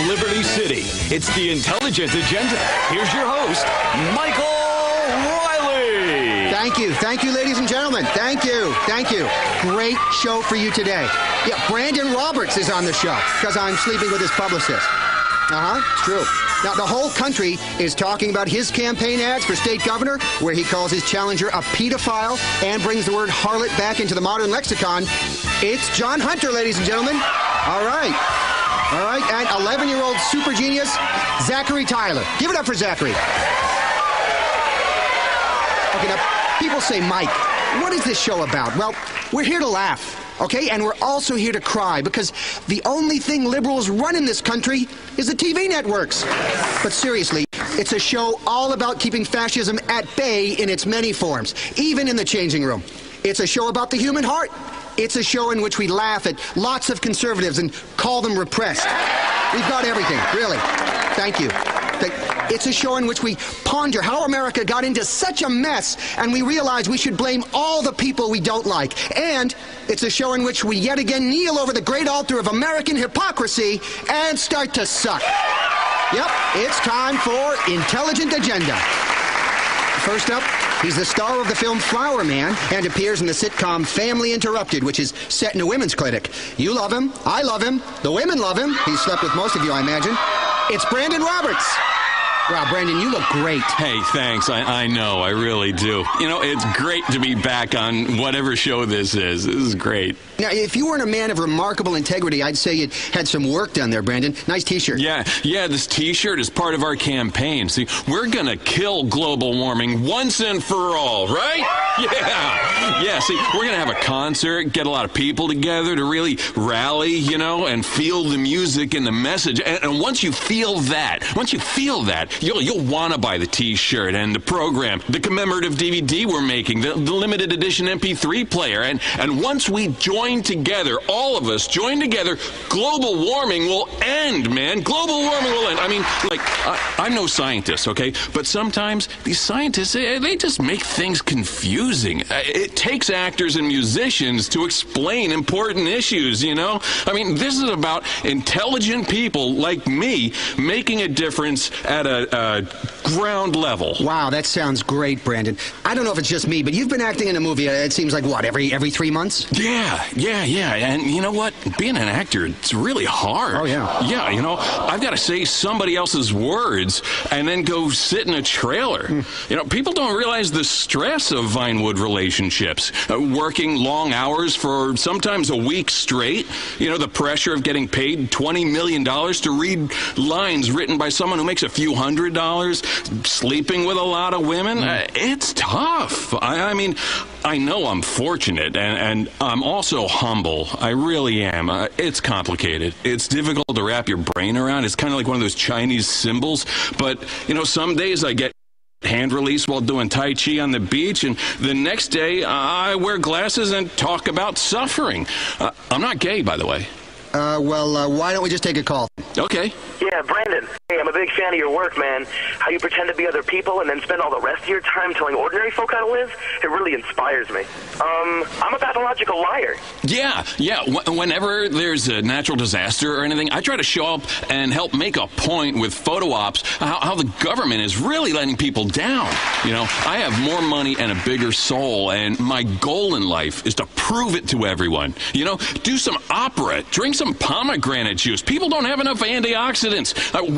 Liberty City. It's the Intelligent Agenda. Here's your host, Michael Riley. Thank you, ladies and gentlemen. Thank you. Great show for you today. Yeah, Brandon Roberts is on the show because I'm sleeping with his publicist. It's true. Now, the whole country is talking about his campaign ads for state governor, where he calls his challenger a pedophile and brings the word harlot back into the modern lexicon. It's John Hunter, ladies and gentlemen. All right, and 11-year-old super genius, Zachary Tyler. Give it up for Zachary. Okay, now, people say, Mike, what is this show about? Well, we're here to laugh, okay? And we're also here to cry, because the only thing liberals run in this country is the TV networks. But seriously, it's a show all about keeping fascism at bay in its many forms, even in the changing room. It's a show about the human heart. It's a show in which we laugh at lots of conservatives and call them repressed. We've got everything, really. Thank you. It's a show in which we ponder how America got into such a mess, and we realize we should blame all the people we don't like. And it's a show in which we yet again kneel over the great altar of American hypocrisy and start to suck. Yep, it's time for Intelligent Agenda. First up, he's the star of the film Flower Man and appears in the sitcom Family Interrupted, which is set in a women's clinic. You love him. I love him. The women love him. He's slept with most of you, I imagine. It's Brandon Roberts. Wow, Brandon, you look great. Hey, thanks. I know. I really do. You know, it's great to be back on whatever show this is. This is great. Now, if you weren't a man of remarkable integrity, I'd say you had some work done there, Brandon. Nice T-shirt. Yeah, this T-shirt is part of our campaign. See, we're going to kill global warming once and for all, right? Yeah, see, we're going to have a concert, get a lot of people together to really rally, you know, and feel the music and the message. And once you feel that, you'll want to buy the T-shirt and the program, the commemorative DVD we're making, the limited edition MP3 player. And once we join together, all of us join together, global warming will end, man. Global warming will end. I mean, like, I'm no scientist, okay? But sometimes these scientists, they just make things confusing. It takes actors and musicians to explain important issues, you know? I mean, this is about intelligent people like me making a difference at a ground level. Wow, that sounds great, Brandon. I don't know if it's just me, but you've been acting in a movie, it seems like, what, every 3 months? Yeah. And you know what? Being an actor, it's really hard. Oh, yeah. Yeah, you know, I've got to say somebody else's words and then go sit in a trailer. You know, people don't realize the stress of Vinewood relationships. Working long hours for sometimes a week straight. You know, the pressure of getting paid $20 million to read lines written by someone who makes a few $100, sleeping with a lot of women. It's tough. I mean, I know I'm fortunate, and I'm also humble. I really am. It's complicated. It's difficult to wrap your brain around. It's kind of like one of those Chinese symbols. But, you know, some days I get hand release while doing Tai Chi on the beach, and the next day I wear glasses and talk about suffering. I'm not gay, by the way. Why don't we just take a call? Okay. Yeah, Brandon. Hey, I'm a big fan of your work, man. How you pretend to be other people and then spend all the rest of your time telling ordinary folk how to live, it really inspires me. I'm a pathological liar. Yeah. Whenever there's a natural disaster or anything, I try to show up and help make a point with photo ops how the government is really letting people down. You know, I have more money and a bigger soul, and my goal in life is to prove it to everyone. You know, do some opera, drink some pomegranate juice. People don't have enough antioxidants.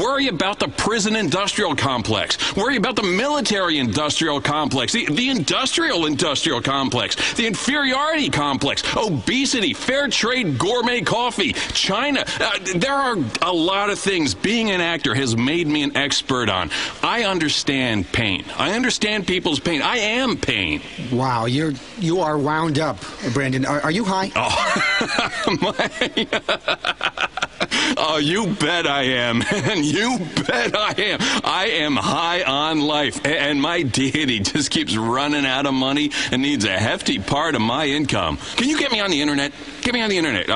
Worry about the prison industrial complex. Worry about the military industrial complex, the industrial complex, the inferiority complex, obesity, fair trade gourmet coffee, China. There are a lot of things being an actor has made me an expert on. I understand pain. I understand people's pain. I am pain. Wow, you are wound up, Brandon. Are you high? Oh, Oh, you bet I am. And you bet I am. I am high on life. And my deity just keeps running out of money and needs a hefty part of my income. Can you get me on the internet? Get me on the internet.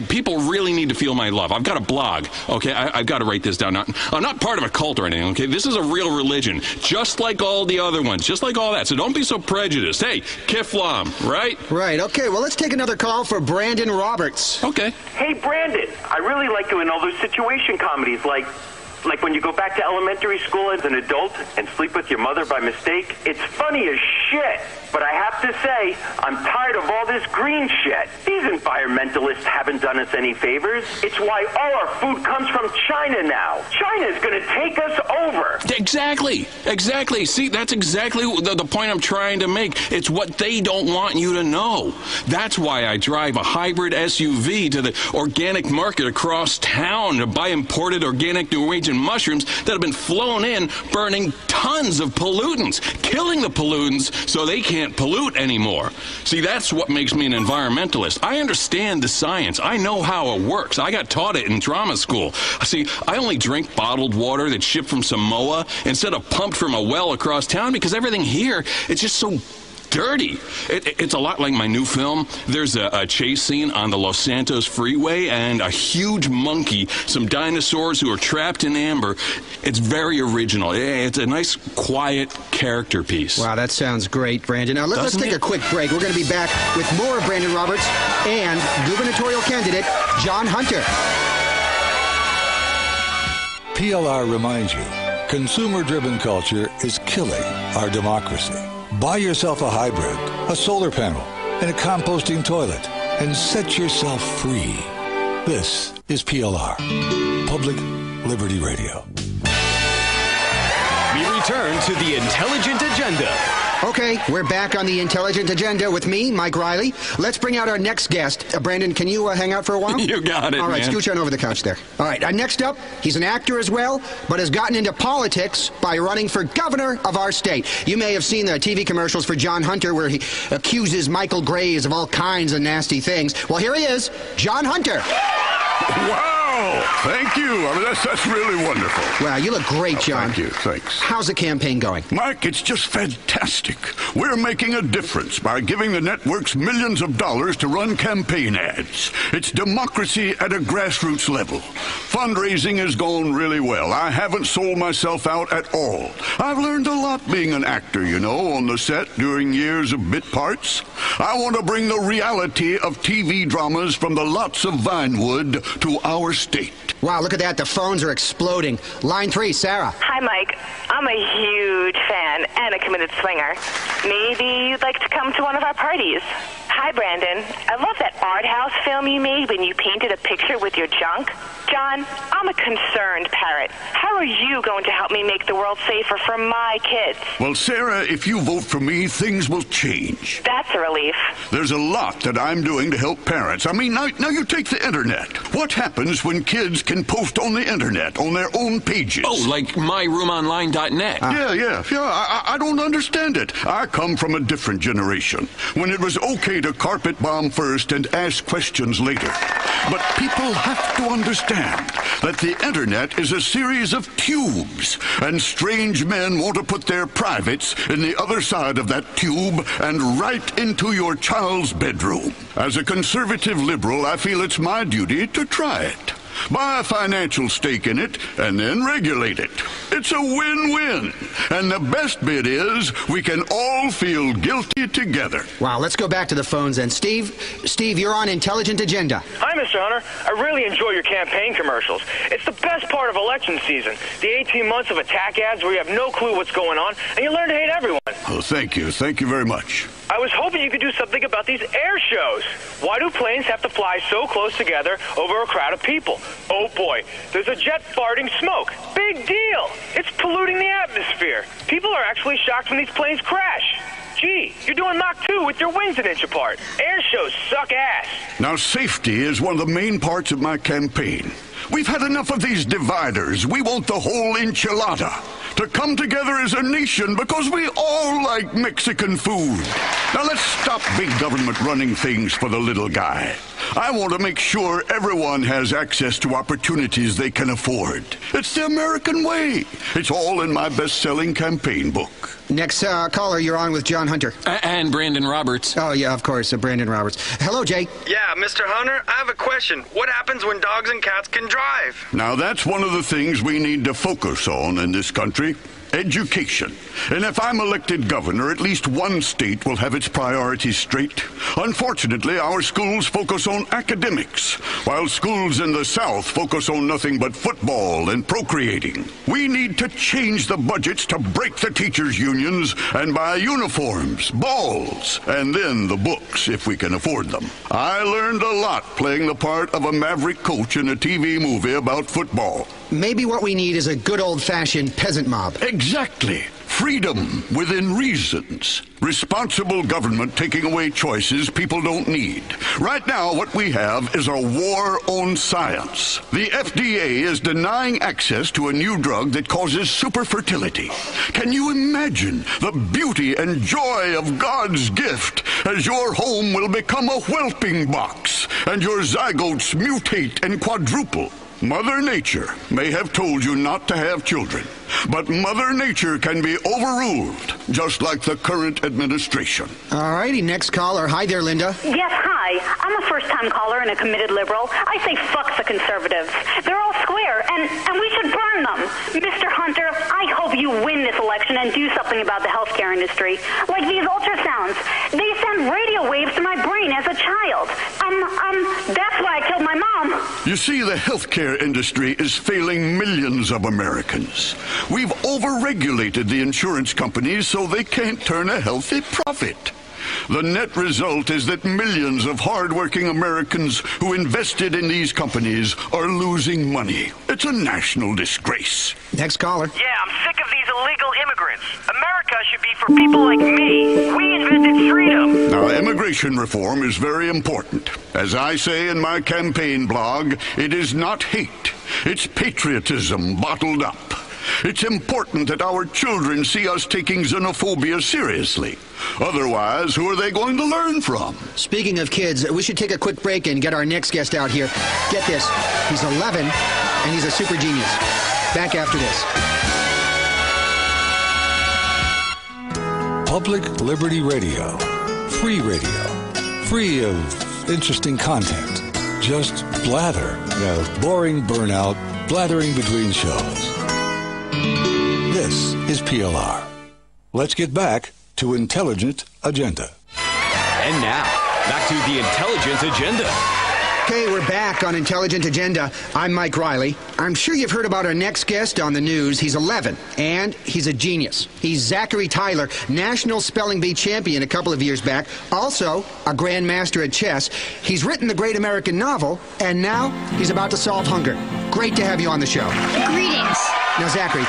People really need to feel my love. I've got a blog. Okay, I've got to write this down. I'm not part of a cult or anything, okay? This is a real religion, just like all the other ones, just like all that. So don't be so prejudiced. Hey, Kiflam, right? Right, okay. Well, let's take another call for Brandon Roberts. Okay. Hey, Brandon, I really like doing all those situation comedies, like when you go back to elementary school as an adult and sleep with your mother by mistake. It's funny as shit. But I have to say, I'm tired of all this green shit. These environmentalists haven't done us any favors. It's why all our food comes from China now. China's going to take us over. Exactly. See, that's exactly the point I'm trying to make. It's what they don't want you to know. That's why I drive a hybrid SUV to the organic market across town to buy imported organic Norwegian mushrooms that have been flown in, burning tons of pollutants, killing the pollutants so they can't pollute anymore. See, that's what makes me an environmentalist. I understand the science. I know how it works. I got taught it in drama school. See, I only drink bottled water that's shipped from Samoa instead of pumped from a well across town because everything here, it's just so dirty. It's a lot like my new film. There's a chase scene on the Los Santos freeway and a huge monkey, some dinosaurs who are trapped in amber. It's very original. It's a nice, quiet character piece. Wow, that sounds great, Brandon. Now, let's take a quick break. We're going to be back with more of Brandon Roberts and gubernatorial candidate John Hunter. PLR reminds you, consumer-driven culture is killing our democracy. Buy yourself a hybrid, a solar panel, and a composting toilet, and set yourself free. This is PLR, Public Liberty Radio. We return to the Intelligent Agenda. Okay, we're back on the Intelligent Agenda with me, Mike Riley. Let's bring out our next guest. Brandon, can you hang out for a while? You got it, All right, man. scooch on over the couch there. All right, next up, he's an actor as well, but has gotten into politics by running for governor of our state. You may have seen the TV commercials for John Hunter where he accuses Michael Graves of all kinds of nasty things. Well, here he is, John Hunter. Wow! Thank you. I mean, that's really wonderful. Wow, you look great, John. Thank you. Thanks. How's the campaign going? Mike, it's just fantastic. We're making a difference by giving the networks millions of dollars to run campaign ads. It's democracy at a grassroots level. Fundraising has gone really well. I haven't sold myself out at all. I've learned a lot being an actor, you know, on the set during years of bit parts. I want to bring the reality of TV dramas from the lots of Vinewood to our state. Wow, look at that. The phones are exploding. Line 3, Sarah. Hi, Mike. I'm a huge fan and a committed swinger. Maybe you'd like to come to one of our parties. Hi, Brandon. I love that art house film you made when you painted a picture with your junk. John, I'm a concerned parent. How are you going to help me make the world safer for my kids? Well, Sarah, if you vote for me, things will change. That's a relief. There's a lot that I'm doing to help parents. I mean, now you take the internet. What happens when kids can post on the internet, on their own pages? Oh, like myroomonline.net. Yeah. I don't understand it. I come from a different generation, when it was okay to carpet bomb first and ask questions later. But people have to understand that the internet is a series of tubes, and strange men want to put their privates in the other side of that tube and right into your child's bedroom. As a conservative liberal, I feel it's my duty to try it. Buy a financial stake in it, and then regulate it. It's a win-win. And the best bit is we can all feel guilty together. Wow, let's go back to the phones then. Steve, you're on Intelligent Agenda. Hi, Mr. Hunter. I really enjoy your campaign commercials. It's the best part of election season. The 18 months of attack ads where you have no clue what's going on, and you learn to hate everyone. Oh, thank you. Thank you very much. I was hoping you could do something about these air shows. Why do planes have to fly so close together over a crowd of people? Oh boy, there's a jet farting smoke. Big deal. It's polluting the atmosphere. People are actually shocked when these planes crash. Gee, you're doing Mach 2 with your wings an inch apart. Air shows suck ass. Now, safety is one of the main parts of my campaign. We've had enough of these dividers. We want the whole enchilada to come together as a nation because we all like Mexican food. Now let's stop big government running things for the little guy. I want to make sure everyone has access to opportunities they can afford. It's the American way. It's all in my best-selling campaign book. Next caller, you're on with John Hunter. And Brandon Roberts. Oh, yeah, of course, Brandon Roberts. Hello, Jay. Yeah, Mr. Hunter, I have a question. What happens when dogs and cats can drive? Now, that's one of the things we need to focus on in this country. Education. And if I'm elected governor, at least one state will have its priorities straight. Unfortunately, our schools focus on academics, while schools in the South focus on nothing but football and procreating. We need to change the budgets to break the teachers' unions and buy uniforms, balls, and then the books if we can afford them. I learned a lot playing the part of a maverick coach in a TV movie about football. Maybe what we need is a good old-fashioned peasant mob. Exactly. Freedom within reasons. Responsible government taking away choices people don't need. Right now, what we have is a war on science. The FDA is denying access to a new drug that causes superfertility. Can you imagine the beauty and joy of God's gift as your home will become a whelping box and your zygotes mutate and quadruple? Mother Nature may have told you not to have children, but Mother Nature can be overruled, just like the current administration. All righty, next caller. Hi there, Linda. Yes, hi. I'm a first-time caller and a committed liberal. I say fuck the conservatives. They're all square, and we should burn them. Mr. Hunter, I hope you win this election and do something about the healthcare industry. Like these ultrasounds. They send radio waves to my brain as a child. That's why I killed my mom. You see, the healthcare industry is failing millions of Americans. We've overregulated the insurance companies so they can't turn a healthy profit. The net result is that millions of hardworking Americans who invested in these companies are losing money. It's a national disgrace. Next caller. Yeah, I'm sick of these illegal immigrants. America should be for people like me. We invented freedom. Now, immigration reform is very important. As I say in my campaign blog, it is not hate. It's patriotism bottled up. It's important that our children see us taking xenophobia seriously. Otherwise, who are they going to learn from? Speaking of kids, we should take a quick break and get our next guest out here. Get this, he's 11, and he's a super genius. Back after this. Public Liberty Radio. Free radio. Free of interesting content. Just blather. Boring burnout, blathering between shows. This is PLR. Let's get back to Intelligent Agenda. And now, back to the Intelligent Agenda. Okay, we're back on Intelligent Agenda. I'm Mike Riley. I'm sure you've heard about our next guest on the news. He's 11, and he's a genius. He's Zachary Tyler, National Spelling Bee champion a couple of years back, also a grandmaster at chess. He's written the great American novel, and now he's about to solve hunger. Great to have you on the show. Greetings. Now, Zachary,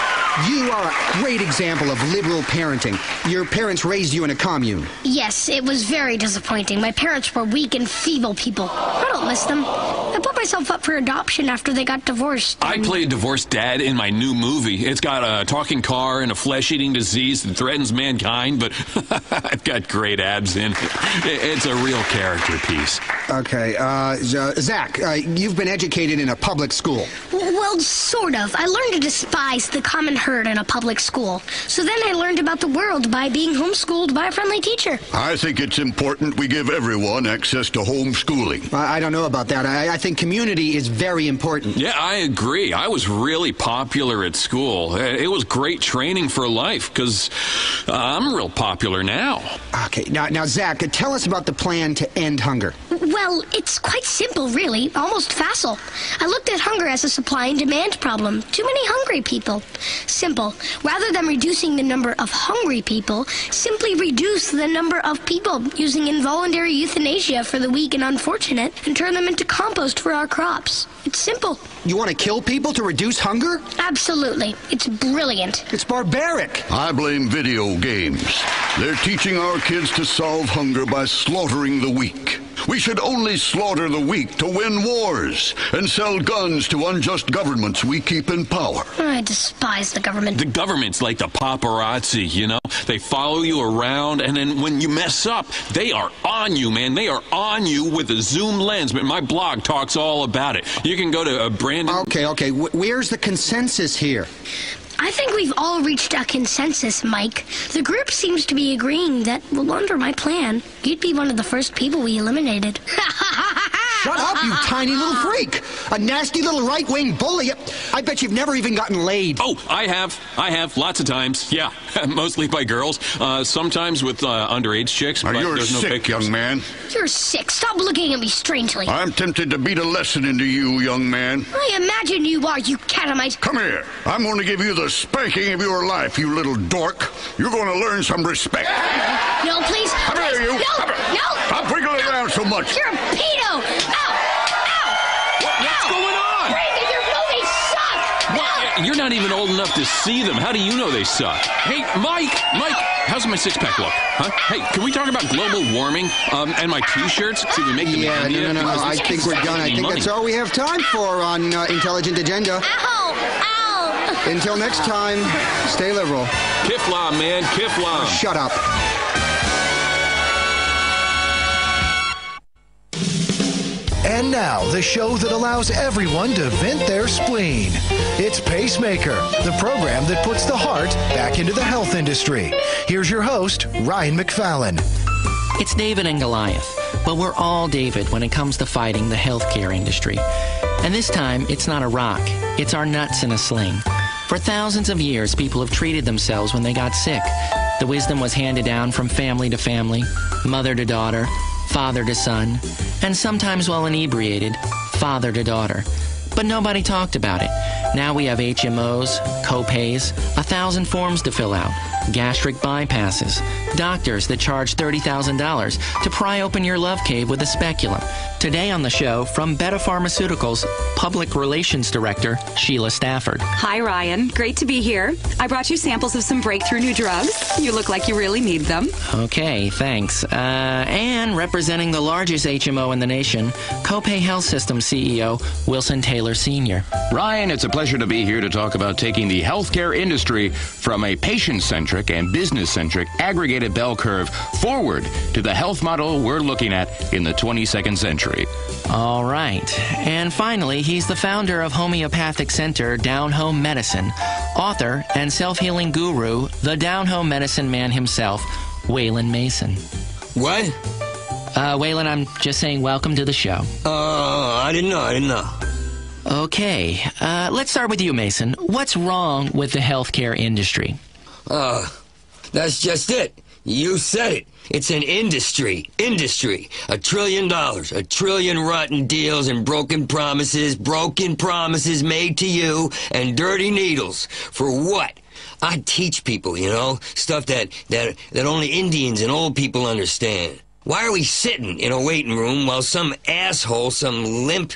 you are a great example of liberal parenting. Your parents raised you in a commune. Yes, it was very disappointing. My parents were weak and feeble people. I don't miss them. I put myself up for adoption after they got divorced. I play a divorced dad in my new movie. It's got a talking car and a flesh-eating disease that threatens mankind, but I've got great abs in it. It's a real character piece. Okay, Zach, you've been educated in a public school. Well, sort of. I learned to despise the common herd in a public school. So then I learned about the world by being homeschooled by a friendly teacher. I think it's important we give everyone access to homeschooling. I don't know about that. I think community is very important. Yeah, I agree. I was really popular at school. It was great training for life because I'm real popular now. Okay, now, Zach, tell us about the plan to end hunger. Well, it's quite simple, really. Almost facile. I looked at hunger as a supply and demand problem. Too many hungry people. Simple. Rather than reducing the number of hungry people, simply reduce the number of people using involuntary euthanasia for the weak and unfortunate and turn them into compost for our crops. It's simple. You want to kill people to reduce hunger? Absolutely. It's brilliant. It's barbaric. I blame video games. They're teaching our kids to solve hunger by slaughtering the weak. We should only slaughter the weak to win wars and sell guns to unjust governments we keep in power. I despise the government. The government's like the paparazzi, you know? They follow you around, and then when you mess up, they are on you, man. They are on you with a zoom lens. My blog talks all about it. You can go to Brandon... Okay. Where's the consensus here? I think we've all reached a consensus, Mike. The group seems to be agreeing that, well, under my plan, you'd be one of the first people we eliminated. Shut up, you tiny little freak! A nasty little right-wing bully. I bet you've never even gotten laid. Oh, I have, lots of times. Yeah, mostly by girls. Sometimes with underage chicks. But you're there's no sick, pictures. young man. You're sick. Stop looking at me strangely. I'm tempted to beat a lesson into you, young man. I imagine you are, you catamite. Come here. I'm going to give you the spanking of your life, you little dork. You're going to learn some respect. No, please. Come please. here, you. No. Stop wiggling around so much. You're a pedo. What's going on? Brandon, your movies suck. What? You're not even old enough to see them. How do you know they suck? Hey, Mike, how's my six-pack look? Huh? Hey, can we talk about global warming and my T-shirts? See, we make them in India. No. I think we're done. I think that's all we have time for on Intelligent Agenda. Ow! Until next time, stay liberal. Kiflam, man, Kiflam. Shut up. And now, the show that allows everyone to vent their spleen. It's Pacemaker, the program that puts the heart back into the health industry. Here's your host, Ryan McFallon. It's David and Goliath, but we're all David when it comes to fighting the healthcare industry. And this time, it's not a rock. It's our nuts in a sling. For thousands of years, people have treated themselves when they got sick. The wisdom was handed down from family to family, mother to daughter, father to son, and sometimes while inebriated, father to daughter. But nobody talked about it. Now we have HMOs, co-pays, 1,000 forms to fill out, gastric bypasses, doctors that charge $30,000 to pry open your love cave with a speculum. Today on the show, from Betta Pharmaceuticals, Public Relations Director Sheila Stafford. Hi, Ryan. Great to be here. I brought you samples of some breakthrough new drugs. You look like you really need them. Okay, thanks. And representing the largest HMO in the nation, Copay Health System CEO Wilson Taylor Sr. Ryan, it's a pleasure to be here to talk about taking the healthcare industry from a patient-centric and business-centric aggregated bell curve forward to the health model we're looking at in the 22nd century. All right. And finally, he's the founder of homeopathic center Down Home Medicine, author and self-healing guru, the Down Home Medicine man himself, Waylon Mason. What? Waylon, I'm just saying welcome to the show. I didn't know. Okay, let's start with you, Mason. What's wrong with the healthcare industry? That's just it. You said it. It's an industry. $1 trillion. 1 trillion rotten deals and broken promises made to you, and dirty needles. For what? I teach people, stuff that only Indians and old people understand. Why are we sitting in a waiting room while some asshole, some limp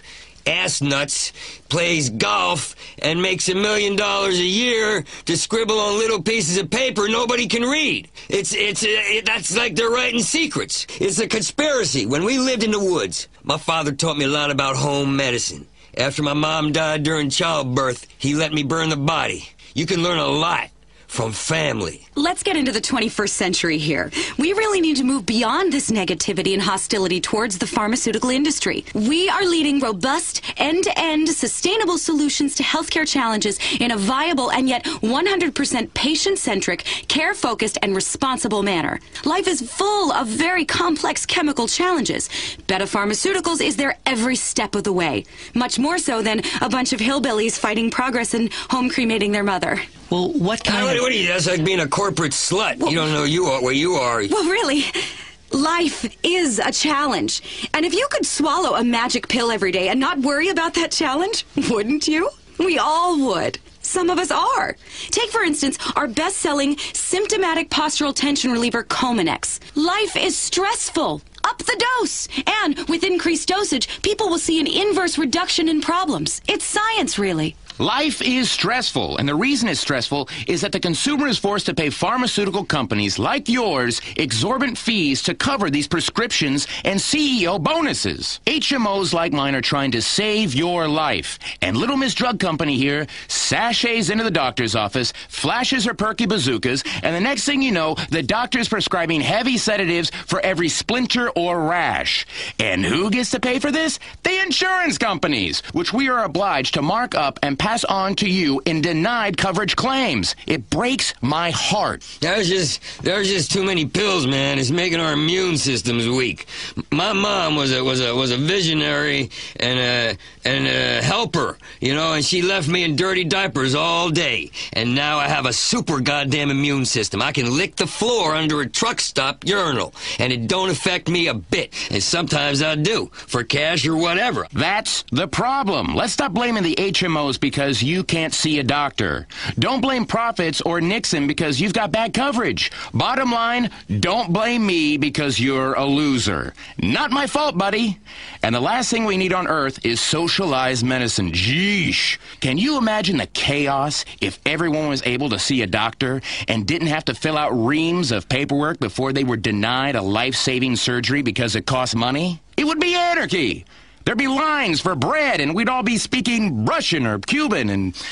ass nuts, plays golf and makes $1 million a year to scribble on little pieces of paper nobody can read? That's like they're writing secrets. It's a conspiracy. When we lived in the woods, my father taught me a lot about home medicine. After my mom died during childbirth, he let me burn the body. You can learn a lot from family. Let's get into the 21st century here. We really need to move beyond this negativity and hostility towards the pharmaceutical industry. We are leading robust, end-to-end, sustainable solutions to healthcare challenges in a viable and yet 100% patient-centric, care-focused, and responsible manner. Life is full of very complex chemical challenges. Betta Pharmaceuticals is there every step of the way. Much more so than a bunch of hillbillies fighting progress and home cremating their mother. Well, what kind of... What are you? That's like being a corporate slut. Well, you don't know where you are. Well, really, life is a challenge. And if you could swallow a magic pill every day and not worry about that challenge, wouldn't you? We all would. Some of us are. Take, for instance, our best-selling symptomatic postural tension reliever, Cominex. Life is stressful. Up the dose. And with increased dosage, people will see an inverse reduction in problems. It's science, really. Life is stressful, and the reason it's stressful is that the consumer is forced to pay pharmaceutical companies like yours exorbitant fees to cover these prescriptions and CEO bonuses. HMOs like mine are trying to save your life, and Little Miss Drug Company here sashays into the doctor's office, flashes her perky bazookas, and the next thing you know, the doctor's prescribing heavy sedatives for every splinter or rash. And who gets to pay for this? The insurance companies, which we are obliged to mark up and pass on to you in denied coverage claims. It breaks my heart. There's just too many pills, man. It's making our immune systems weak. My mom was a visionary and a helper, you know, and she left me in dirty diapers all day. And now I have a super goddamn immune system. I can lick the floor under a truck stop urinal, and it don't affect me a bit. And sometimes I do, for cash or whatever. That's the problem. Let's stop blaming the HMOs because you can't see a doctor. Don't blame profits or Nixon because you've got bad coverage. Bottom line, don't blame me because you're a loser. Not my fault, buddy. And the last thing we need on earth is socialized medicine. Jeesh. Can you imagine the chaos if everyone was able to see a doctor and didn't have to fill out reams of paperwork before they were denied a life-saving surgery because it cost money? It would be anarchy. There'd be lines for bread, and we'd all be speaking Russian or Cuban, and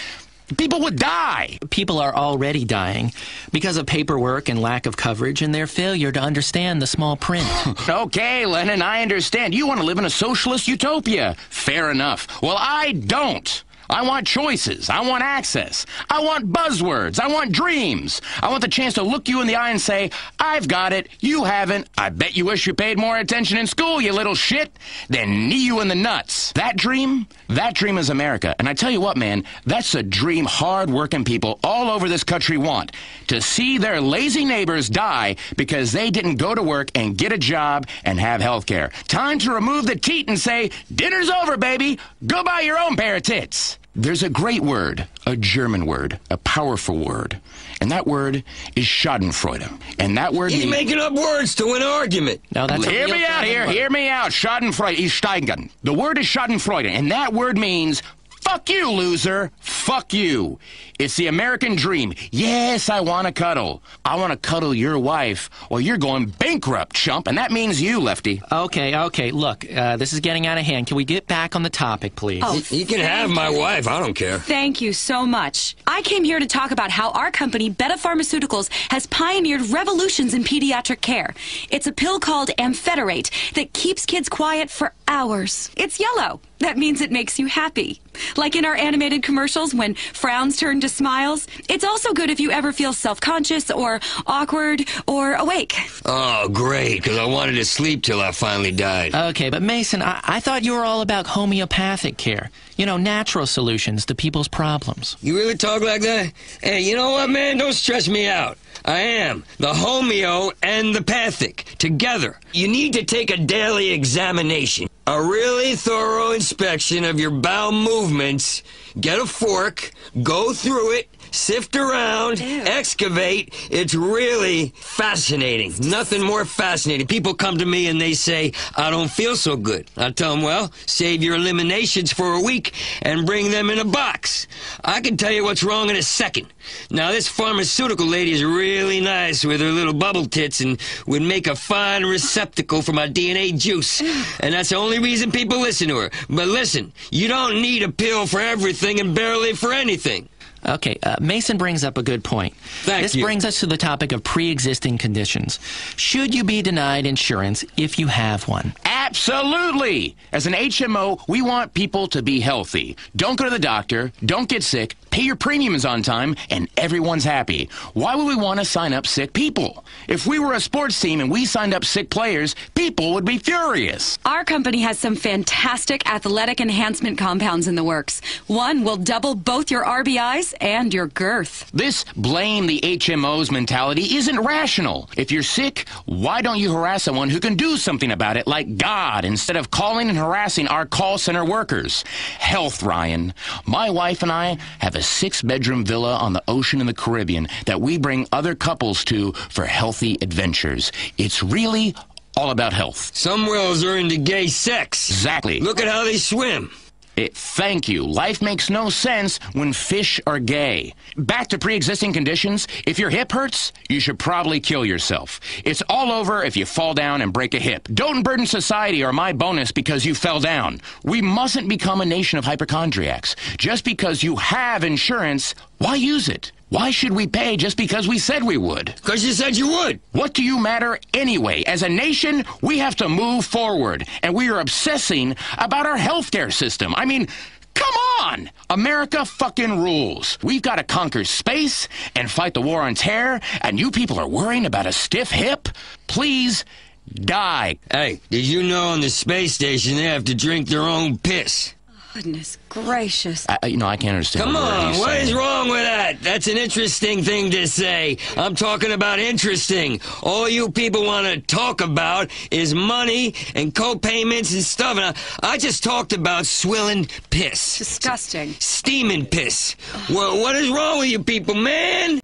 people would die. People are already dying because of paperwork and lack of coverage and their failure to understand the small print. Okay, Lennon, I understand. You want to live in a socialist utopia. Fair enough. Well, I don't. I want choices. I want access. I want buzzwords. I want dreams. I want the chance to look you in the eye and say, I've got it, you haven't. I bet you wish you paid more attention in school, you little shit. Then knee you in the nuts. That dream is America. And I tell you what, man, that's a dream hard-working people all over this country want. To see their lazy neighbors die because they didn't go to work and get a job and have health care. Time to remove the teat and say, dinner's over, baby. Go buy your own pair of tits. There's a great word, a German word, a powerful word, and that word is Schadenfreude. And that word He's making up words to an argument. No, that's Hear me out here. Hear me out. Schadenfreude is steigen. The word is Schadenfreude, and that word means fuck you, loser. Fuck you. It's the American dream. Yes, I want to cuddle. I want to cuddle your wife, or you're going bankrupt, chump, and that means you, Lefty. Okay, look, this is getting out of hand. Can we get back on the topic, please? Oh, you can have my wife. I don't care. Thank you so much. I came here to talk about how our company, Betta Pharmaceuticals, has pioneered revolutions in pediatric care. It's a pill called ampheterate that keeps kids quiet for hours. It's yellow. That means it makes you happy. Like in our animated commercials when frowns turn to smiles. It's also good if you ever feel self-conscious or awkward or awake. Oh, great, because I wanted to sleep till I finally died. Okay, but Mason, I thought you were all about homeopathic care. You know, natural solutions to people's problems. You really talk like that? Hey, you know what, man? Don't stress me out. I am the homeo and the pathic together. You need to take a daily examination. A really thorough inspection of your bowel movements. Get a fork, go through it, sift around, excavate. It's really fascinating. Nothing more fascinating. People come to me and they say, I don't feel so good. I tell them, well, save your eliminations for a week and bring them in a box. I can tell you what's wrong in a second. Now, this pharmaceutical lady is really nice with her little bubble tits and would make a fine receptacle for my DNA juice. And that's the only reason people listen to her. But listen, you don't need a pill for everything and barely for anything. Okay, Mason brings up a good point. This brings us to the topic of pre-existing conditions. Should you be denied insurance if you have one? Absolutely! As an HMO, we want people to be healthy. Don't go to the doctor, don't get sick, pay your premiums on time, and everyone's happy. Why would we want to sign up sick people? If we were a sports team and we signed up sick players, people would be furious. Our company has some fantastic athletic enhancement compounds in the works. One will double both your RBIs and your girth. This blame the HMOs mentality isn't rational. If you're sick, why don't you harass someone who can do something about it, like God, instead of calling and harassing our call center workers? Health, Ryan. My wife and I have a 6-bedroom villa on the ocean in the Caribbean that we bring other couples to for healthy adventures. It's really all about health. Some whales are into gay sex. Exactly. Look at how they swim. Thank you. Life makes no sense when fish are gay. Back to pre-existing conditions. If your hip hurts, you should probably kill yourself. It's all over if you fall down and break a hip. Don't burden society or my bonus because you fell down. We mustn't become a nation of hypochondriacs. Just because you have insurance, why use it? Why should we pay just because we said we would? Because you said you would. What do you matter anyway? As a nation, we have to move forward, and we are obsessing about our healthcare system. I mean, come on! America fucking rules. We've got to conquer space and fight the war on terror, and you people are worrying about a stiff hip? Please, die. Hey, did you know on the space station they have to drink their own piss? Goodness gracious. I can't understand. Come on, what saying. is wrong with that? That's an interesting thing to say. I'm talking about interesting. All you people want to talk about is money and co-payments and stuff. And I just talked about swilling piss. Disgusting. Steaming piss. Well, what is wrong with you people, man?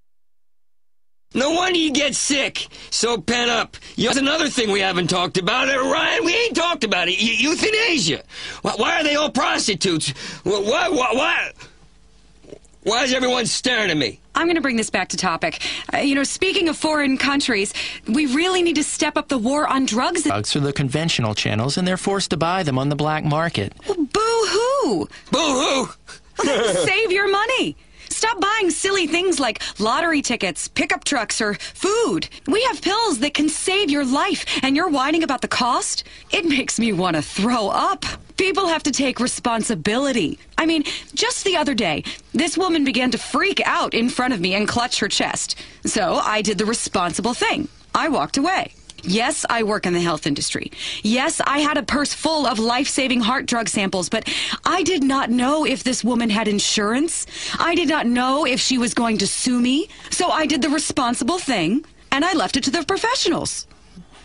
No wonder you get sick. So pent up. That's another thing we haven't talked about. Ryan, we ain't talked about it. Euthanasia. Why are they all prostitutes? Why is everyone staring at me? I'm going to bring this back to topic. Speaking of foreign countries, we really need to step up the war on drugs. Drugs are the conventional channels, and they're forced to buy them on the black market. Well, boo-hoo! Boo-hoo! Save your money. Stop buying silly things like lottery tickets, pickup trucks, or food. We have pills that can save your life, and you're whining about the cost? It makes me want to throw up. People have to take responsibility. I mean, just the other day, this woman began to freak out in front of me and clutch her chest. So I did the responsible thing. I walked away. Yes, I work in the health industry. Yes, I had a purse full of life-saving heart drug samples, but I did not know if this woman had insurance. I did not know if she was going to sue me. So I did the responsible thing, and I left it to the professionals.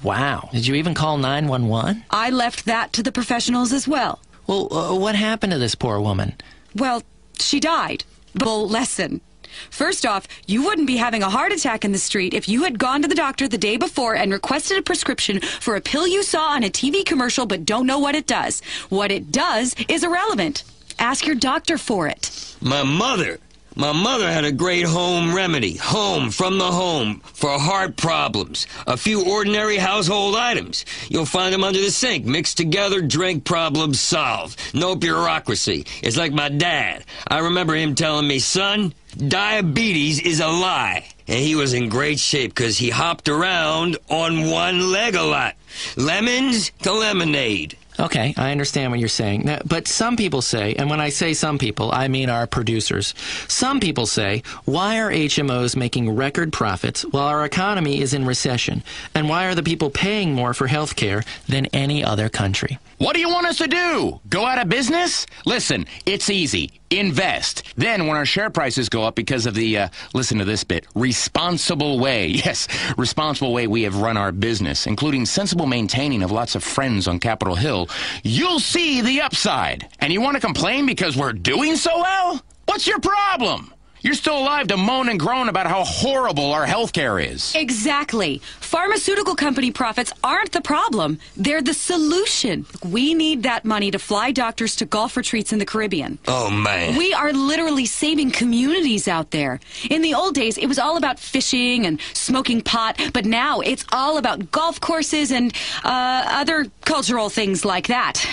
Wow. Did you even call 911? I left that to the professionals as well. Well, what happened to this poor woman? Well, she died. Bull lesson. First off, you wouldn't be having a heart attack in the street if you had gone to the doctor the day before and requested a prescription for a pill you saw on a TV commercial but don't know what it does. What it does is irrelevant. Ask your doctor for it. My mother had a great home remedy, from the home, for heart problems. A few ordinary household items. You'll find them under the sink, mixed together, drink, problems solved. No bureaucracy. It's like my dad. I remember him telling me, son, diabetes is a lie. And he was in great shape because he hopped around on one leg a lot. Lemons to lemonade. Okay, I understand what you're saying. Now, but some people say, and when I say some people, I mean our producers, some people say, why are HMOs making record profits while our economy is in recession? And why are the people paying more for health care than any other country? What do you want us to do? Go out of business? Listen, it's easy. Invest. Then when our share prices go up because of the, listen to this bit, responsible way, yes, responsible way we have run our business, including sensible maintaining of lots of friends on Capitol Hill, you'll see the upside. And you want to complain because we're doing so well? What's your problem? You're still alive to moan and groan about how horrible our health care is. Exactly. Pharmaceutical company profits aren't the problem. They're the solution. We need that money to fly doctors to golf retreats in the Caribbean. Oh, man. We are literally saving communities out there. In the old days, it was all about fishing and smoking pot, but now it's all about golf courses and other cultural things like that.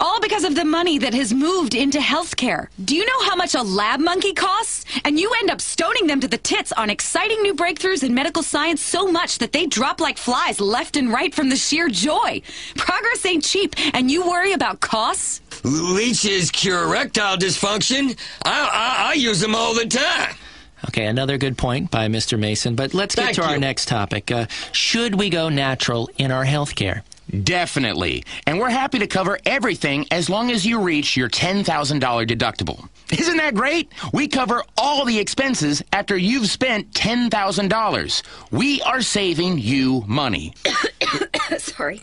All because of the money that has moved into healthcare. Do you know how much a lab monkey costs? And you end up stoning them to the tits on exciting new breakthroughs in medical science so much that they drop like flies left and right from the sheer joy. Progress ain't cheap, and you worry about costs? Leeches cure erectile dysfunction. I use them all the time. Okay, another good point by Mr. Mason, but let's get to our next topic. Should we go natural in our health care? Definitely. And we're happy to cover everything as long as you reach your $10,000 deductible. Isn't that great? We cover all the expenses after you've spent $10,000. We are saving you money. Sorry.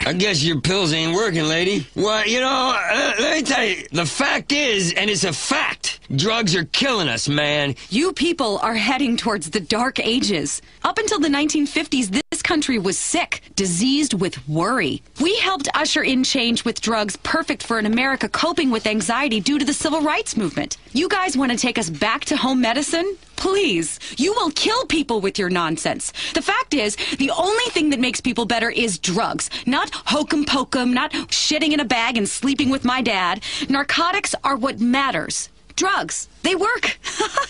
I guess your pills ain't working, lady. Well, let me tell you, the fact is, and it's a fact, drugs are killing us, man. You people are heading towards the dark ages. Up until the 1950s, this country was sick, diseased with worry. We helped usher in change with drugs perfect for an America coping with anxiety due to the civil rights movement. You guys want to take us back to home medicine? Please, you will kill people with your nonsense. The fact is, the only thing that makes people better is drugs. Not hokum pokum, not shitting in a bag and sleeping with my dad. Narcotics are what matters. Drugs, they work.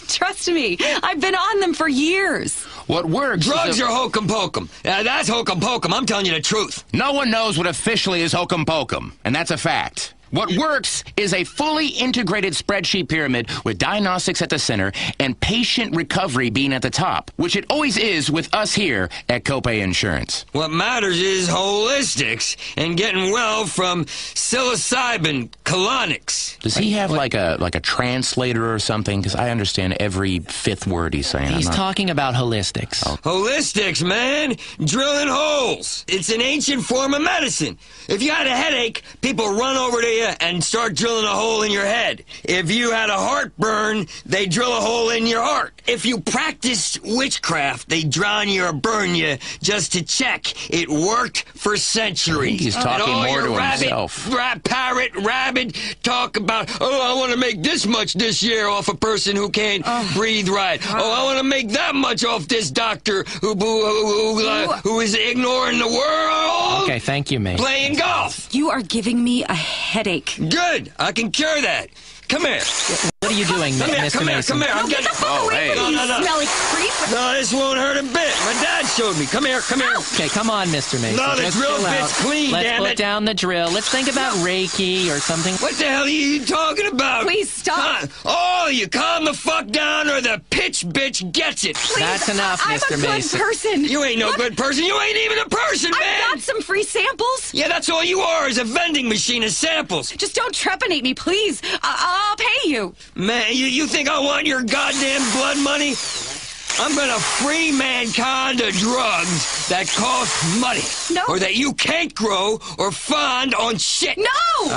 Trust me, I've been on them for years. What works? Drugs are hokum pokum. That's hokum pokum. I'm telling you the truth. No one knows what officially is hokum pokum, and that's a fact. What works is a fully integrated spreadsheet pyramid with diagnostics at the center and patient recovery being at the top, which it always is with us here at Copay Insurance. What matters is holistics and getting well from psilocybin colonics. Does he have like a translator or something? Because I understand every fifth word he's saying. He's talking about holistics. Oh. Holistics, man. Drilling holes. It's an ancient form of medicine. If you had a headache, people run over to you and start drilling a hole in your head. If you had a heartburn, they drill a hole in your heart. If you practiced witchcraft, they drown you or burn you just to check. It worked for centuries. I think he's talking more to himself. Parrot, rabbit, talk about, I want to make this much this year off a person who can't breathe right. I want to make that much off this doctor who is ignoring the world. Okay, thank you, mate. Playing golf. You are giving me a headache. Good. I can cure that. Come here. What are you doing, Mr. Mason? Come here. I'm getting... Hey. No. Smelly creep. No, this won't hurt a bit. My dad showed me. Come here. Okay, come on, Mr. Mason. No, the just drill chill bit's out. clean, Let's damn put it. down the drill. Let's think about Reiki or something. What the hell are you talking about? Please stop. You calm the fuck down or the pitch bitch gets it. Please, that's enough, Mr. I'm a Mason. good person. You ain't no good person. You ain't even a person, man. I've got some free samples. Yeah, that's all you are, is a vending machine of samples. Just don't trepanate me, please. I'll pay you. Man, you think I want your goddamn blood money? I'm gonna free mankind of drugs that cost money. No. Or that you can't grow or fund on shit. No!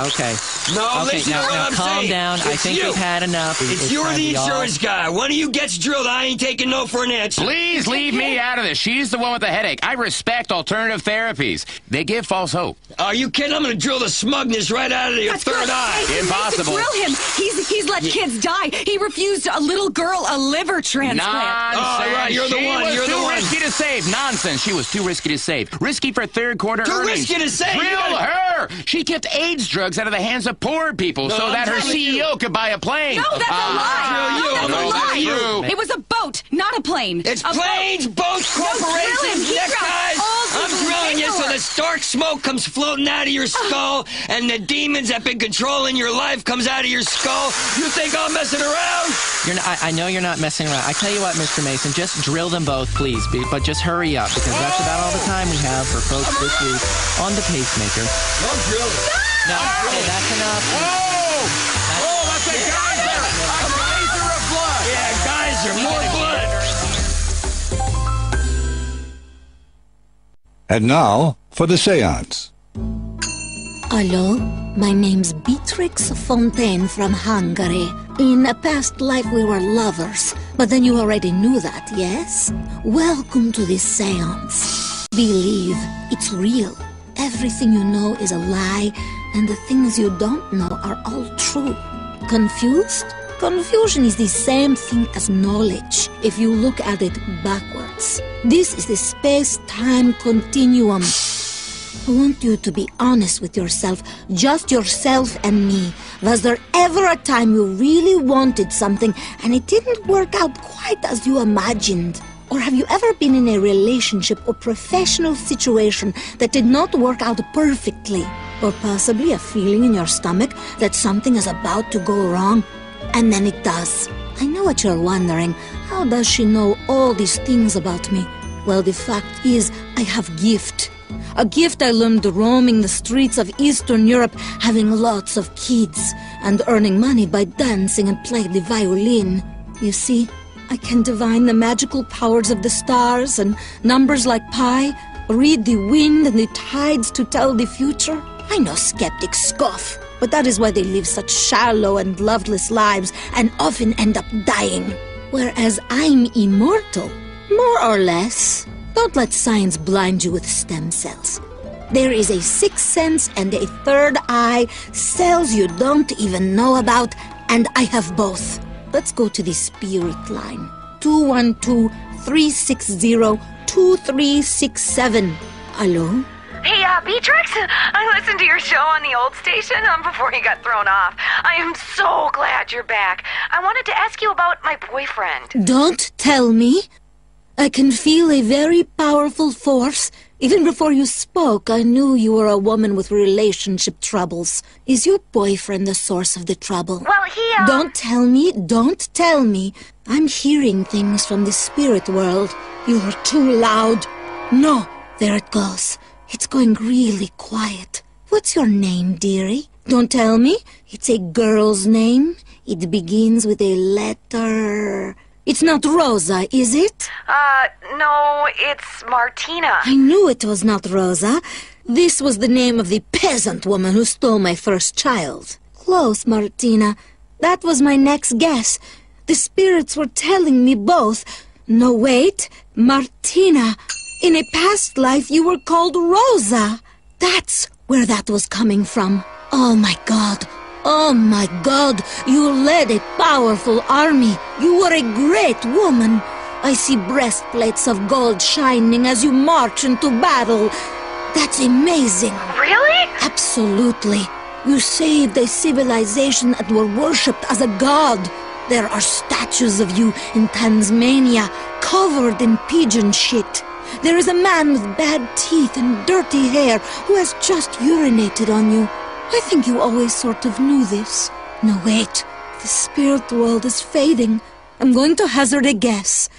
Okay. No, listen to what now I'm calm saying. down. I think we've had enough. It's you're the insurance guy. One of you gets drilled. I ain't taking no for an answer. Please leave me out of this. She's the one with the headache. I respect alternative therapies. They give false hope. Are you kidding? I'm gonna drill the smugness right out of your third eye. Hey, Impossible. Drill him. He's let kids die. He refused a little girl a liver transplant. Nonsense. Oh, right, you're the one. You're the too one. risky to save. Nonsense. She was too risky to save. Risky for third quarter Too earnings. risky to save. Drill her. She kept AIDS drugs out of the hands of poor people so that her CEO could buy a plane. No, that's a lie. drill you. No, that's a lie. True. It was a boat, not a plane. It's a planes, boats, corporations, neckties. I'm drilling you so the stark smoke comes floating out of your skull and the demons that been controlling your life comes out of your skull. You think I'm messing around? I know you're not messing around. I tell you what, Mr. Mason, just drill them both, please. But just hurry up, because that's about all the time we have for folks this week on the Pacemaker. I'm drilling. No, okay, that's enough. That's a geyser. A geyser of blood. Yeah, geyser, more blood. And now for the seance. Hello, my name's Beatrix Fontaine from Hungary. In a past life we were lovers, but then you already knew that, yes? Welcome to this seance. Believe, it's real. Everything you know is a lie, and the things you don't know are all true. Confused? Confusion is the same thing as knowledge, if you look at it backwards. This is the space-time continuum. I want you to be honest with yourself, just yourself and me. Was there ever a time you really wanted something and it didn't work out quite as you imagined? Or have you ever been in a relationship or professional situation that did not work out perfectly? Or possibly a feeling in your stomach that something is about to go wrong, and then it does. I know what you're wondering. How does she know all these things about me? Well, the fact is, I have gift. A gift I learned roaming the streets of Eastern Europe, having lots of kids, and earning money by dancing and playing the violin. You see, I can divine the magical powers of the stars and numbers like pi, read the wind and the tides to tell the future? I know skeptics scoff, but that is why they live such shallow and loveless lives and often end up dying. Whereas I'm immortal, more or less. Don't let science blind you with stem cells. There is a sixth sense and a third eye, cells you don't even know about, and I have both. Let's go to the spirit line. 212-360-2367. Hello? Hey, Beatrix, I listened to your show on the old station before you got thrown off. I am so glad you're back. I wanted to ask you about my boyfriend. Don't tell me. I can feel a very powerful force. Even before you spoke, I knew you were a woman with relationship troubles. Is your boyfriend the source of the trouble? Well, he, Don't tell me. I'm hearing things from the spirit world. You're too loud. No, there it goes. It's going really quiet. What's your name, dearie? Don't tell me. It's a girl's name. It begins with a letter... It's not Rosa, is it? No, it's Martina. I knew it was not Rosa. This was the name of the peasant woman who stole my first child. Close, Martina. That was my next guess. The spirits were telling me both. No, wait. Martina. In a past life, you were called Rosa. That's where that was coming from. Oh, my God. Oh, my God. You led a powerful army. You were a great woman. I see breastplates of gold shining as you march into battle. That's amazing. Really? Absolutely. You saved a civilization and were worshipped as a god. There are statues of you in Tasmania, covered in pigeon shit. There is a man with bad teeth and dirty hair who has just urinated on you. I think you always sort of knew this. No, wait. The spirit world is fading. I'm going to hazard a guess.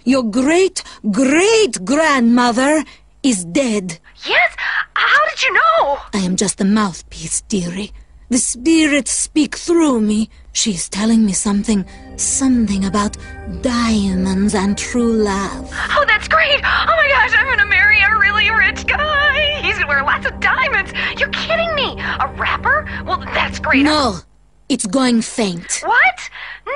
Your great-great-grandmother is dead. Yes? How did you know? I am just a mouthpiece, dearie. The spirits speak through me. She's telling me something about diamonds and true love. Oh, that's great! Oh my gosh, I'm gonna marry a really rich guy! He's gonna wear lots of diamonds! You're kidding me! A rapper? Well, that's great. No, it's going faint. What? No!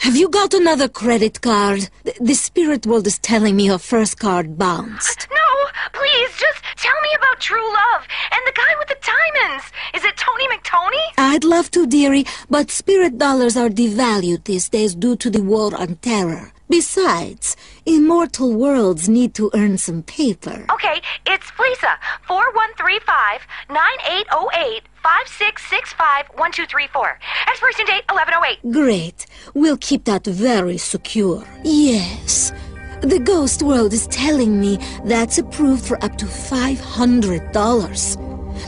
Have you got another credit card? The spirit world is telling me your first card bounced. No, please, just tell me about true love and the guy with the diamonds. Is it Tony McTony? I'd love to, dearie, but spirit dollars are devalued these days due to the war on terror. Besides, immortal worlds need to earn some paper. Okay, it's Lisa, 4135-9808-5665-1234. Expiration date 1108. Great. We'll keep that very secure. Yes. The ghost world is telling me that's approved for up to $500.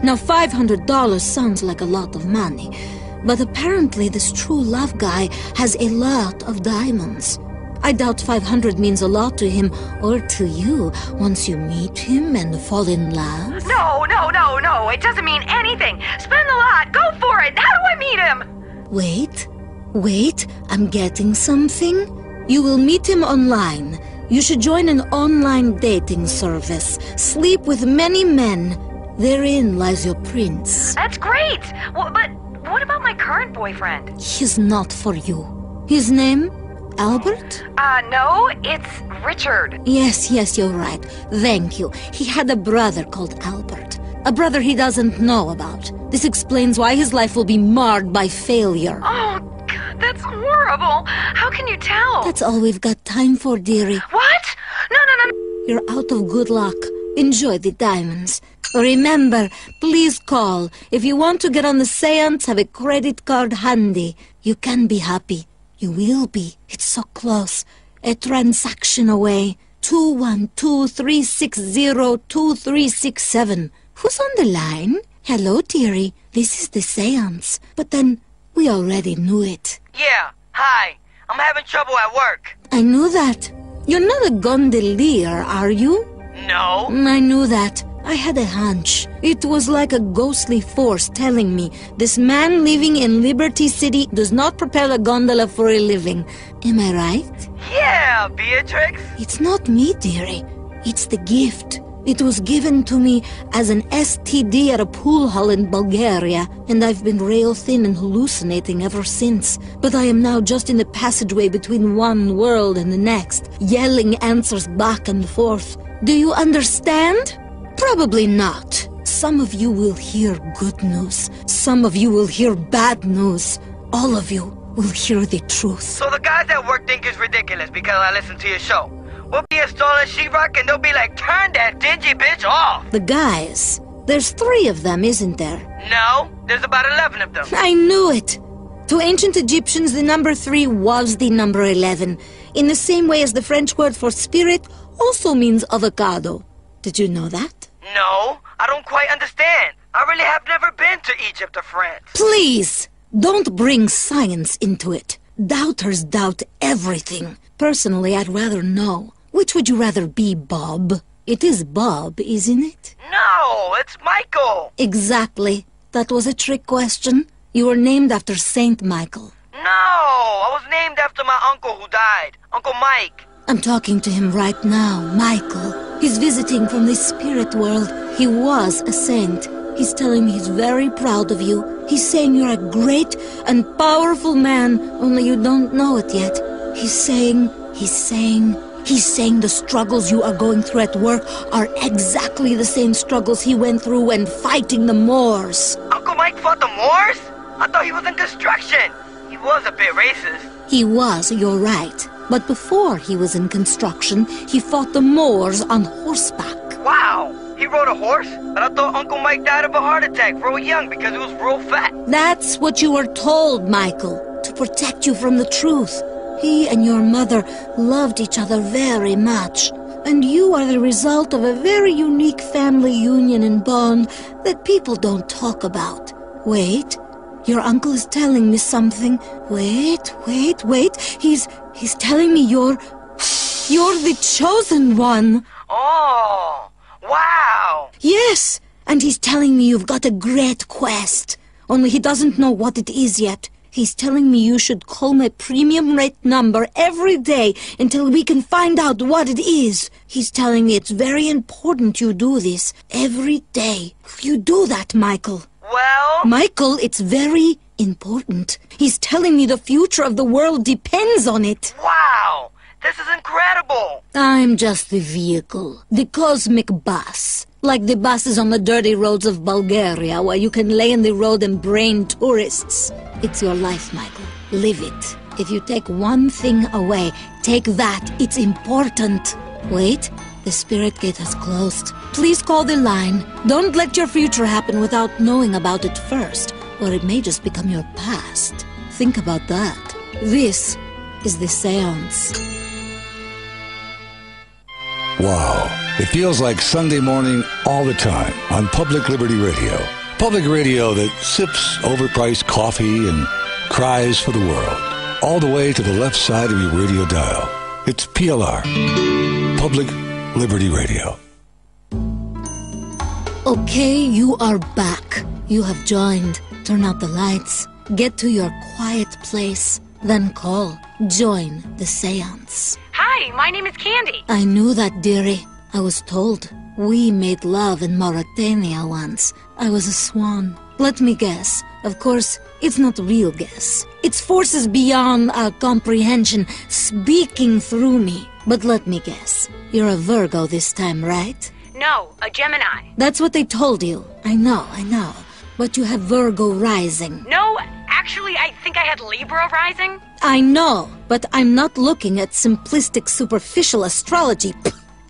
Now, $500 sounds like a lot of money, but apparently this true love guy has a lot of diamonds. I doubt 500 means a lot to him or to you once you meet him and fall in love. No. It doesn't mean anything. Spend the lot. Go for it. How do I meet him? Wait. I'm getting something. You will meet him online. You should join an online dating service. Sleep with many men. Therein lies your prince. That's great. Well, but what about my current boyfriend? He's not for you. His name? Albert? No, it's Richard. Yes, you're right. Thank you. He had a brother called Albert. A brother he doesn't know about. This explains why his life will be marred by failure. Oh, God, that's horrible. How can you tell? That's all we've got time for, dearie. What? No. You're out of good luck. Enjoy the diamonds. Remember, please call. If you want to get on the seance, have a credit card handy. You can be happy. You will be. It's so close. A transaction away. 212-360-2367. Who's on the line? Hello, dearie. This is the seance. But then, we already knew it. Yeah, hi. I'm having trouble at work. I knew that. You're not a gondolier, are you? No. I knew that. I had a hunch. It was like a ghostly force telling me this man living in Liberty City does not propel a gondola for a living. Am I right? Yeah, Beatrix. It's not me, dearie. It's the gift. It was given to me as an STD at a pool hall in Bulgaria, and I've been rail thin and hallucinating ever since. But I am now just in the passageway between one world and the next, yelling answers back and forth. Do you understand? Probably not. Some of you will hear good news. Some of you will hear bad news. All of you will hear the truth. So the guys at work think it's ridiculous because I listen to your show. We'll be installing sheetrock and they'll be like, turn that dingy bitch off. The guys. There's 3 of them, isn't there? No, there's about 11 of them. I knew it. To ancient Egyptians, the number 3 was the number 11. In the same way as the French word for spirit also means avocado. Did you know that? No, I don't quite understand. I really have never been to Egypt or France. Please, don't bring science into it. Doubters doubt everything. Personally, I'd rather know. Which would you rather be, Bob? It is Bob, isn't it? No, it's Michael. Exactly. That was a trick question. You were named after Saint Michael. No, I was named after my uncle who died, Uncle Mike. I'm talking to him right now, Michael. He's visiting from the spirit world. He was a saint. He's telling me he's very proud of you. He's saying you're a great and powerful man, only you don't know it yet. He's saying the struggles you are going through at work are exactly the same struggles he went through when fighting the Moors. Uncle Mike fought the Moors? I thought he was in construction. He was a bit racist. He was, you're right. But before he was in construction, he fought the Moors on horseback. Wow, he rode a horse? But I thought Uncle Mike died of a heart attack real young because he was real fat. That's what you were told, Michael, to protect you from the truth. He and your mother loved each other very much. And you are the result of a very unique family union and bond that people don't talk about. Wait, your uncle is telling me something. Wait. He's telling me you're the chosen one. Oh, wow. Yes, and he's telling me you've got a great quest. Only he doesn't know what it is yet. He's telling me you should call my premium rate number every day until we can find out what it is. He's telling me it's very important you do this every day. You do that, Michael. Well? Michael, it's very important. He's telling me the future of the world depends on it. Wow, this is incredible. I'm just the vehicle, the cosmic bus. Like the buses on the dirty roads of Bulgaria, where you can lay in the road and brain tourists. It's your life, Michael. Live it. If you take one thing away, take that. It's important. Wait, the spirit gate has closed. Please call the line. Don't let your future happen without knowing about it first, or it may just become your past. Think about that. This is the seance. Wow. It feels like Sunday morning all the time on Public Liberty Radio. Public radio that sips overpriced coffee and cries for the world. All the way to the left side of your radio dial. It's PLR. Public Liberty Radio. Okay, you are back. You have joined. Turn out the lights. Get to your quiet place. Then call. Join the seance. Hi, my name is Candy. I knew that, dearie. I was told. We made love in Mauritania once. I was a swan. Let me guess. Of course, it's not real guess. It's forces beyond our comprehension speaking through me. But let me guess. You're a Virgo this time, right? No, a Gemini. That's what they told you. I know. But you have Virgo rising. No, actually, I think I had Libra rising. I know, but I'm not looking at simplistic, superficial astrology.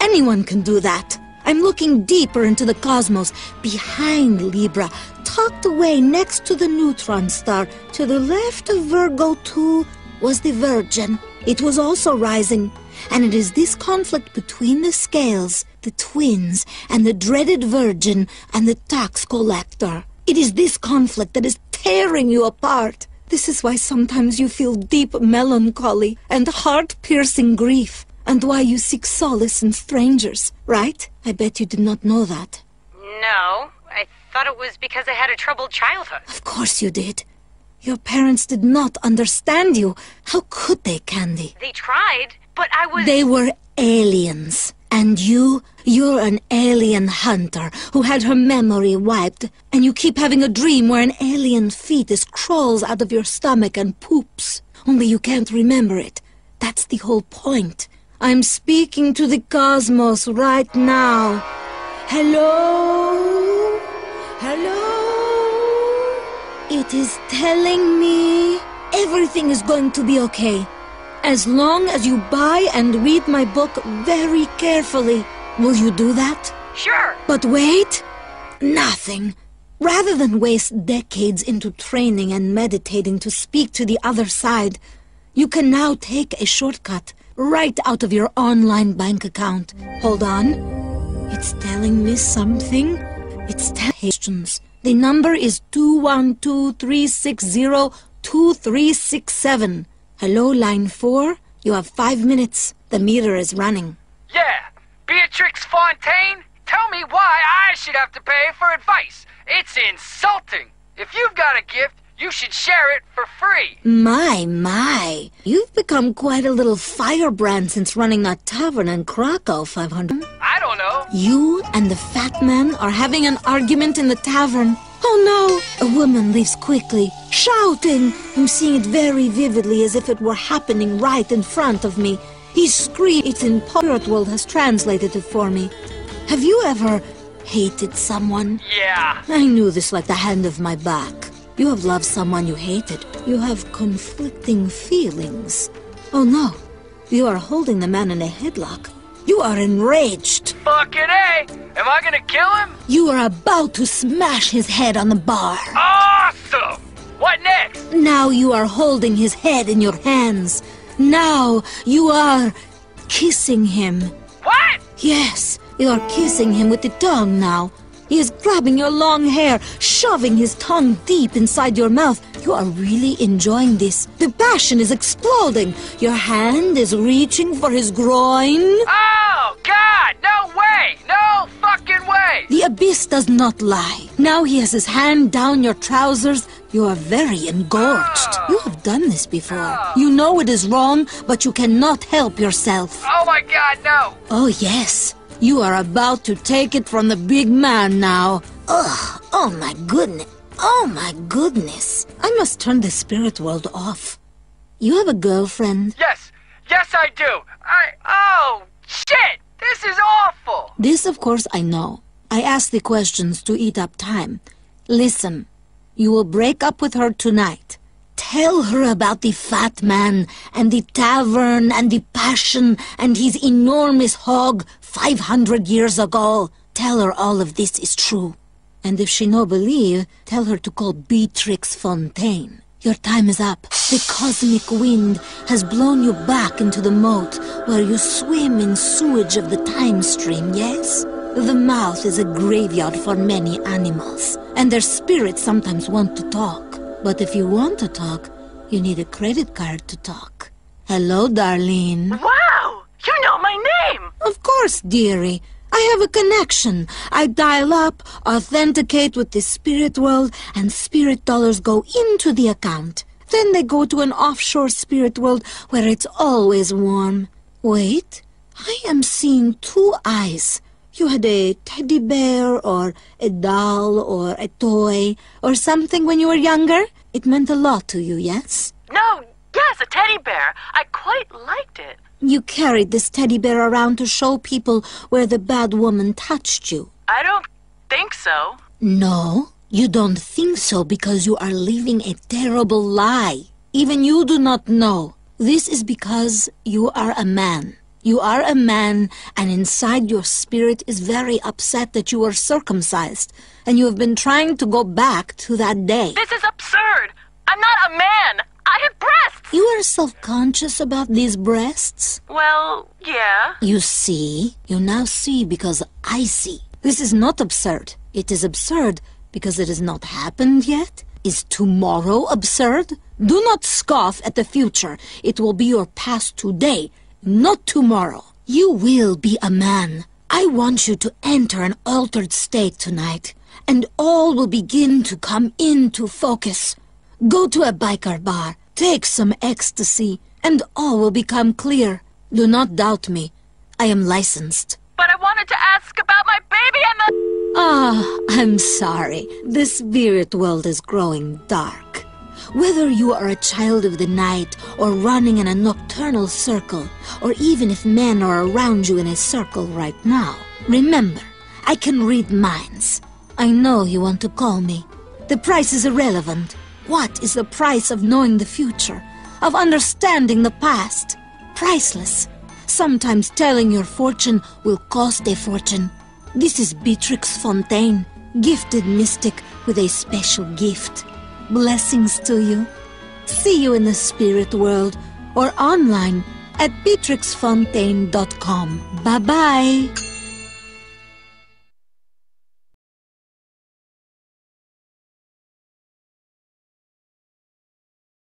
Anyone can do that. I'm looking deeper into the cosmos, behind Libra, tucked away next to the neutron star. To the left of Virgo, too, was the Virgin. It was also rising. And it is this conflict between the scales, the twins, and the dreaded Virgin and the tax collector. It is this conflict that is tearing you apart. This is why sometimes you feel deep melancholy and heart-piercing grief, and why you seek solace in strangers, right? I bet you did not know that. No, I thought it was because I had a troubled childhood. Of course you did. Your parents did not understand you. How could they, Candy? They tried, but I was... They were aliens. And you're an alien hunter who had her memory wiped, and you keep having a dream where an alien fetus crawls out of your stomach and poops. Only you can't remember it. That's the whole point. I'm speaking to the cosmos right now. Hello? Hello? It is telling me everything is going to be okay. As long as you buy and read my book very carefully. Will you do that? Sure. But wait. Nothing. Rather than waste decades into training and meditating to speak to the other side, you can now take a shortcut right out of your online bank account. Hold on. It's telling me something. It's questions. The number is 212-360-2367. Hello, line 4. You have 5 minutes. The meter is running. Yeah, Beatrix Fontaine? Tell me why I should have to pay for advice. It's insulting. If you've got a gift, you should share it for free. My. You've become quite a little firebrand since running that tavern in Krakow, 500. I don't know. You and the fat man are having an argument in the tavern. Oh no! A woman leaves quickly, shouting. I'm seeing it very vividly as if it were happening right in front of me. He screams. It's in Spirit World has translated it for me. Have you ever hated someone? Yeah. I knew this like the hand of my back. You have loved someone you hated. You have conflicting feelings. Oh no, you are holding the man in a headlock. You are enraged. Fucking A! Am I gonna kill him? You are about to smash his head on the bar. Awesome! What next? Now you are holding his head in your hands. Now you are kissing him. What? Yes, you are kissing him with the tongue now. He is grabbing your long hair, shoving his tongue deep inside your mouth. You are really enjoying this. The passion is exploding. Your hand is reaching for his groin. Oh, God! No way! No fucking way! The abyss does not lie. Now he has his hand down your trousers. You are very engorged. Oh. You have done this before. You know it is wrong, but you cannot help yourself. Oh my God, no! Oh yes. You are about to take it from the big man now. Ugh, oh my goodness. Oh my goodness. I must turn the spirit world off. You have a girlfriend? Yes, I do. Oh, shit! This is awful! This, of course, I know. I asked the questions to eat up time. Listen, you will break up with her tonight. Tell her about the fat man and the tavern and the passion and his enormous hog 500 years ago. Tell her all of this is true. And if she no believe, tell her to call Beatrix Fontaine. Your time is up. The cosmic wind has blown you back into the moat where you swim in sewage of the time stream, yes? The mouth is a graveyard for many animals, and their spirits sometimes want to talk. But if you want to talk, you need a credit card to talk. Hello, Darlene. Wow! You know my name! Of course, dearie. I have a connection. I dial up, authenticate with the spirit world, and spirit dollars go into the account. Then they go to an offshore spirit world where it's always warm. Wait, I am seeing 2 eyes. You had a teddy bear or a doll or a toy or something when you were younger? It meant a lot to you, yes? No, yes, a teddy bear. I quite liked it. You carried this teddy bear around to show people where the bad woman touched you. I don't think so. No, you don't think so because you are living a terrible lie. Even you do not know. This is because you are a man. You are a man, and inside your spirit is very upset that you were circumcised, and you have been trying to go back to that day. This is absurd. I'm not a man. I have breasts. You are self-conscious about these breasts? Well, yeah. You see? You now see because I see. This is not absurd. It is absurd because it has not happened yet. Is tomorrow absurd? Do not scoff at the future. It will be your past today, not tomorrow. You will be a man. I want you to enter an altered state tonight, and all will begin to come into focus. Go to a biker bar, take some ecstasy, and all will become clear. Do not doubt me. I am licensed. but I wanted to ask about my baby and the... Ah, I'm sorry. The spirit world is growing dark. Whether you are a child of the night or running in a nocturnal circle, or even if men are around you in a circle right now, remember, I can read minds. I know you want to call me. The price is irrelevant. What is the price of knowing the future, of understanding the past? Priceless. Sometimes telling your fortune will cost a fortune. This is Beatrix Fontaine, gifted mystic with a special gift. Blessings to you. See you in the spirit world or online at beatrixfontaine.com. Bye-bye.